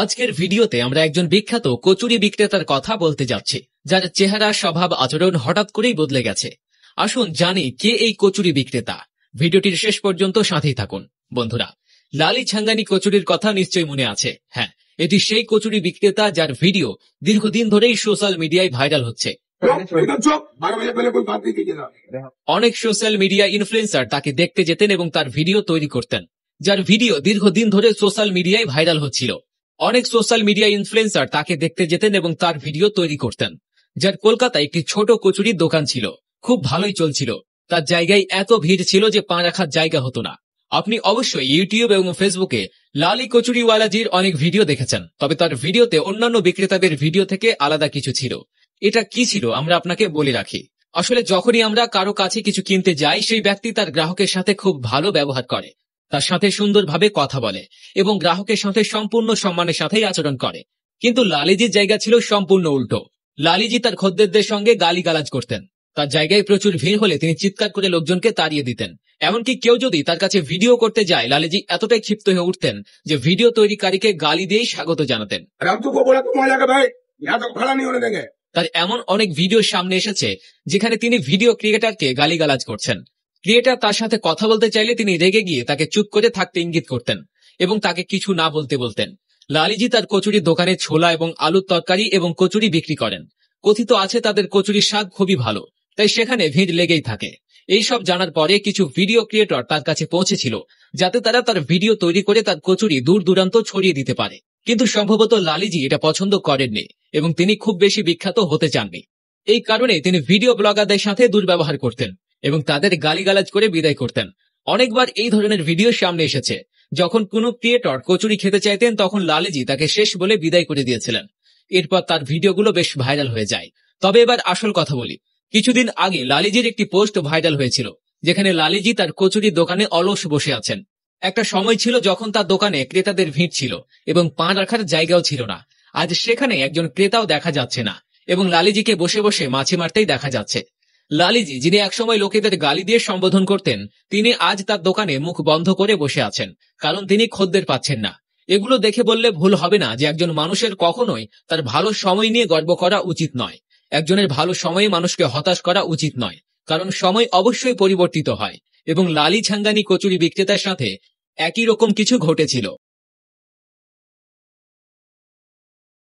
আজকের ভিডিওতে আমরা একজন বিখ্যাত কচুরি বিক্রেতার কথা বলতে যাচ্ছি, যার চেহারা, স্বভাব, আচরণ হঠাৎ করেই বদলে গেছে। আসুন জানি কে এই কচুরি বিক্রেতা। ভিডিওটির শেষ পর্যন্ত সাথেই থাকুন। বন্ধুরা, লালি ছাঙ্গানি কচুরির কথা নিশ্চয়ই মনে আছে। হ্যাঁ, এটি সেই কচুরি বিক্রেতা যার ভিডিও দীর্ঘদিন ধরেই সোশ্যাল মিডিয়ায় ভাইরাল হচ্ছে। অনেক সোশ্যাল মিডিয়া ইনফ্লুয়েন্সার তাকে দেখতে যেতেন এবং তার ভিডিও তৈরি করতেন, যার ভিডিও দীর্ঘদিন ধরে সোশ্যাল মিডিয়ায় ভাইরাল হচ্ছিল। অনেক সোশ্যাল মিডিয়া ইনফ্লুয়েন্সার তাকে দেখতে যেতেন এবং তার ভিডিও তৈরি করতেন, যার কলকাতায় একটি ছোট কচুরির দোকান ছিল। খুব ভালোই চলছিল। তার জায়গায় এত ভিড় ছিল যে পা রাখার জায়গা হতো না। আপনি অবশ্যই ইউটিউব এবং ফেসবুকে লালি কচুরিওয়ালাজির অনেক ভিডিও দেখেছেন, তবে তার ভিডিওতে অন্যান্য বিক্রেতাদের ভিডিও থেকে আলাদা কিছু ছিল। এটা কি ছিল আমরা আপনাকে বলে রাখি। আসলে যখনই আমরা কারো কাছে কিছু কিনতে যাই, সেই ব্যক্তি তার গ্রাহকের সাথে খুব ভালো ব্যবহার করে, তার সাথে সুন্দরভাবে কথা বলে এবং গ্রাহকের সাথে সম্পূর্ণ সম্মানের সাথেই আচরণ করে। কিন্তু লালিজির জায়গা ছিল সম্পূর্ণ উল্টো। লালিজি তার খদ্দেরদের সঙ্গে গালিগালাজ করতেন। তার জায়গায় প্রচুর ভিড় হলে তিনি চিৎকার করে লোকজনকে তাড়িয়ে দিতেন। এমনকি কেউ যদি তার কাছে ভিডিও করতে যায়, লালিজি এতটাই ক্ষিপ্ত হয়ে উঠতেন যে ভিডিও তৈরিকারীকে গালি দিয়েই স্বাগত জানাতেন। তার এমন অনেক ভিডিও সামনে এসেছে যেখানে তিনি ভিডিও ক্রিয়েটারকে গালিগালাজ করছেন। ক্রিয়েটার তার সাথে কথা বলতে চাইলে তিনি রেগে গিয়ে তাকে চুপ করে থাকতে ইঙ্গিত করতেন এবং তাকে কিছু না বলতে বলতেন। লালিজি তার কচুরির দোকানে ছোলা এবং আলুর তরকারি এবং কচুরি বিক্রি করেন। কথিত আছে তাদের কচুরির স্বাদ খুবই ভালো, তাই সেখানে ভিড় লেগেই থাকে। এইসব জানার পরে কিছু ভিডিও ক্রিয়েটর তার কাছে পৌঁছেছিল, যাতে তারা তার ভিডিও তৈরি করে তার কচুরি দূর দূরান্ত ছড়িয়ে দিতে পারে। কিন্তু সম্ভবত লালিজি এটা পছন্দ করেননি এবং তিনি খুব বেশি বিখ্যাত হতে চাননি। এই কারণে তিনি ভিডিও ব্লগারদের সাথে দুর্ব্যবহার করতেন এবং তাদের গালিগালাজ করে বিদায় করতেন। অনেকবার এই ধরনের ভিডিও সামনে এসেছে। যখন কোনো ক্রিয়েটর কচুরি খেতে চাইতেন, তখন লালিজি তাকে শেষ বলে বিদায় করে দিয়েছিলেন। এরপর তার ভিডিওগুলো বেশ ভাইরাল হয়ে যায়। তবে এবার আসল কথা বলি। কিছুদিন আগে লালিজির একটি পোস্ট ভাইরাল হয়েছিল, যেখানে লালিজি তার কচুরির দোকানে অলস বসে আছেন। একটা সময় ছিল যখন তার দোকানে ক্রেতাদের ভিড় ছিল এবং পা রাখার জায়গাও ছিল না। আজ সেখানে একজন ক্রেতাও দেখা যাচ্ছে না এবং লালিজিকে বসে বসে মাছি মারতেই দেখা যাচ্ছে। লালিজি, যিনি একসময় লোকেদের গালি দিয়ে সম্বোধন করতেন, তিনি আজ তার দোকানে মুখ বন্ধ করে বসে আছেন, কারণ তিনি খদ্দের পাচ্ছেন না। এগুলো দেখে বললে ভুল হবে না যে একজন মানুষের কখনোই তার ভালো সময় নিয়ে গর্ব করা উচিত নয়। একজনের ভালো সময়ে মানুষকে হতাশ করা উচিত নয়, কারণ সময় অবশ্যই পরিবর্তিত হয় এবং লালি ছাঙ্গানি কচুরি বিক্রেতার সাথে একই রকম কিছু ঘটেছিল।